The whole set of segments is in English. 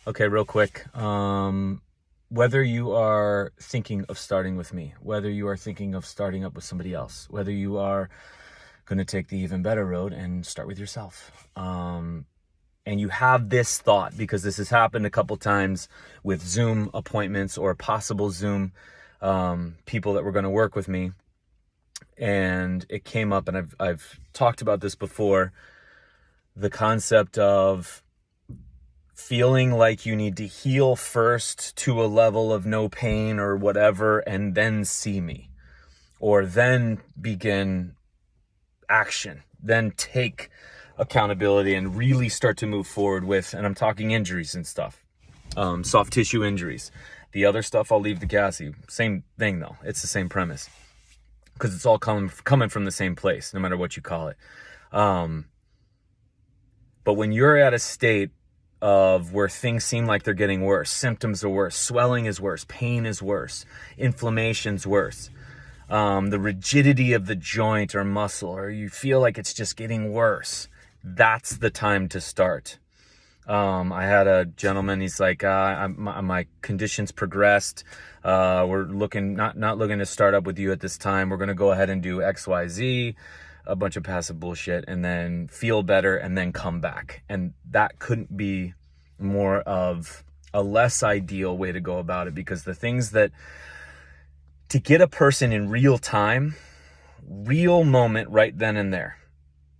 Okay, real quick. Whether you are thinking of starting with me, whether you are thinking of starting up with somebody else, whether you are going to take the even better road and start with yourself. And you have this thought, because this has happened a couple times with Zoom appointments or possible Zoom people that were going to work with me. And it came up, and I've talked about this before, the concept of feeling like you need to heal first to a level of no pain or whatever, and then see me, or then begin action, then take accountability and really start to move forward with, and I'm talking injuries and stuff, soft tissue injuries. The other stuff I'll leave to Cassie. Same thing though, it's the same premise, because it's all coming from the same place, no matter what you call it. But when you're at a state of where things seem like they're getting worse, symptoms are worse, swelling is worse, pain is worse, inflammation's worse, the rigidity of the joint or muscle, or you feel like it's just getting worse, that's the time to start. I had a gentleman, he's like, my condition's progressed. We're looking, not looking to start up with you at this time. We're going to go ahead and do XYZ, a bunch of passive bullshit, and then feel better and then come back. And that couldn't be more of a less ideal way to go about it, because the things that, to get a person in real time, real moment right then and there,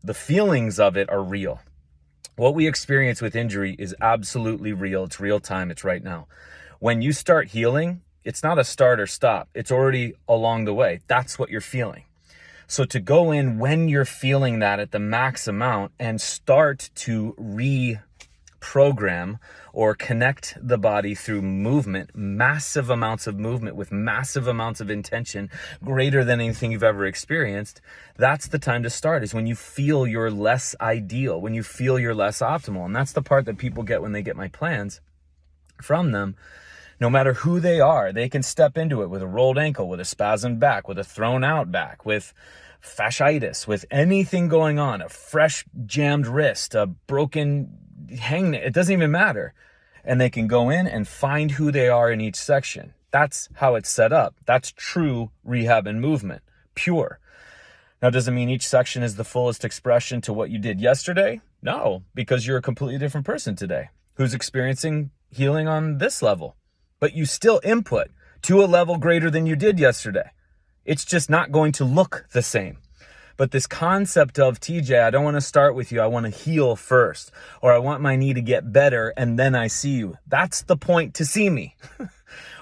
the feelings of it are real. What we experience with injury is absolutely real. It's real time. It's right now. When you start healing, it's not a start or stop. It's already along the way. That's what you're feeling. So to go in when you're feeling that at the max amount and start to reprogram or connect the body through movement, massive amounts of movement with massive amounts of intention, greater than anything you've ever experienced, that's the time to start, is when you feel you're less ideal, when you feel you're less optimal. And that's the part that people get when they get my plans from them. No matter who they are, they can step into it with a rolled ankle, with a spasmed back, with a thrown out back, with fasciitis, with anything going on, a fresh jammed wrist, a broken hangnail, it doesn't even matter. And they can go in and find who they are in each section. That's how it's set up. That's true rehab and movement, pure. Now, does it mean each section is the fullest expression to what you did yesterday? No, because you're a completely different person today who's experiencing healing on this level. But you still input to a level greater than you did yesterday. It's just not going to look the same. But this concept of, TJ, I don't want to start with you. I want to heal first. Or I want my knee to get better and then I see you. That's the point to see me.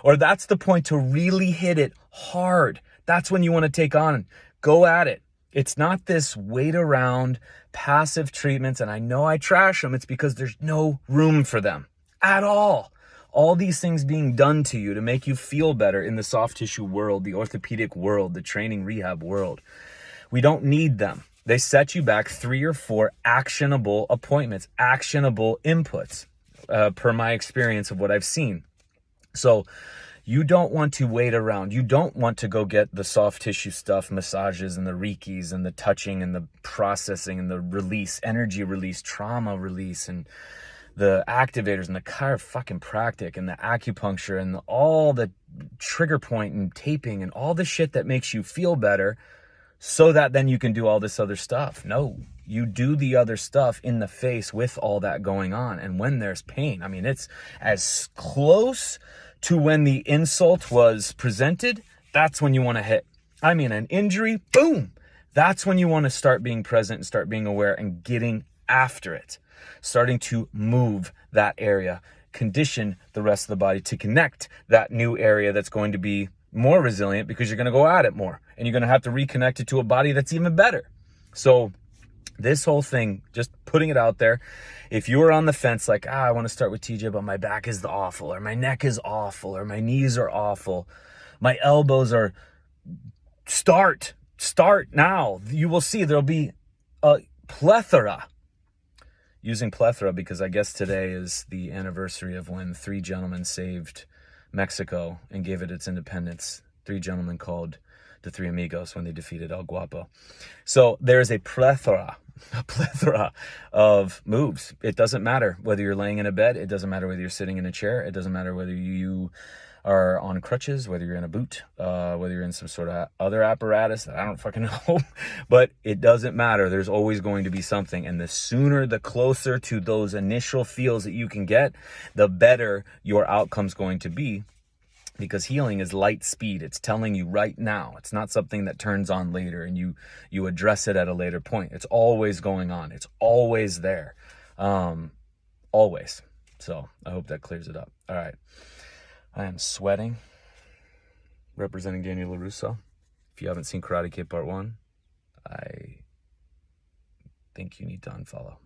Or that's the point to really hit it hard. That's when you want to take on. Go at it. It's not this wait around passive treatments. And I know I trash them. It's because there's no room for them at all. All these things being done to you to make you feel better in the soft tissue world, the orthopedic world, the training rehab world. We don't need them. They set you back 3 or 4 actionable appointments, actionable inputs, per my experience of what I've seen. So you don't want to wait around. You don't want to go get the soft tissue stuff, massages and the Reikis and the touching and the processing and the release, energy release, trauma release, and the activators and the chiropractic and the acupuncture and all the trigger point and taping and all the shit that makes you feel better, so that then you can do all this other stuff. No, you do the other stuff in the face with all that going on. And when there's pain, I mean, it's as close to when the insult was presented, that's when you want to hit. I mean, an injury, boom, that's when you want to start being present and start being aware and getting after it. Starting to move that area, condition the rest of the body to connect that new area that's going to be more resilient, because you're going to go at it more and you're going to have to reconnect it to a body that's even better. So this whole thing, just putting it out there, if you're on the fence like, I want to start with TJ, but my back is awful, or my neck is awful, or my knees are awful, my elbows are, start now. You will see there'll be a plethora. Using plethora because I guess today is the anniversary of when 3 gentlemen saved Mexico and gave it its independence. 3 gentlemen called the Three Amigos when they defeated El Guapo. So there's a plethora of moves. It doesn't matter whether you're laying in a bed. It doesn't matter whether you're sitting in a chair. It doesn't matter whether you are on crutches, whether you're in a boot, whether you're in some sort of other apparatus that I don't fucking know. But it doesn't matter. There's always going to be something. And the sooner, the closer to those initial feels that you can get, the better your outcome's going to be. Because healing is light speed. It's telling you right now. It's not something that turns on later and you address it at a later point. It's always going on. It's always there. Always. So I hope that clears it up. All right. I am sweating. Representing Daniel LaRusso. If you haven't seen Karate Kid Part 1, I think you need to unfollow.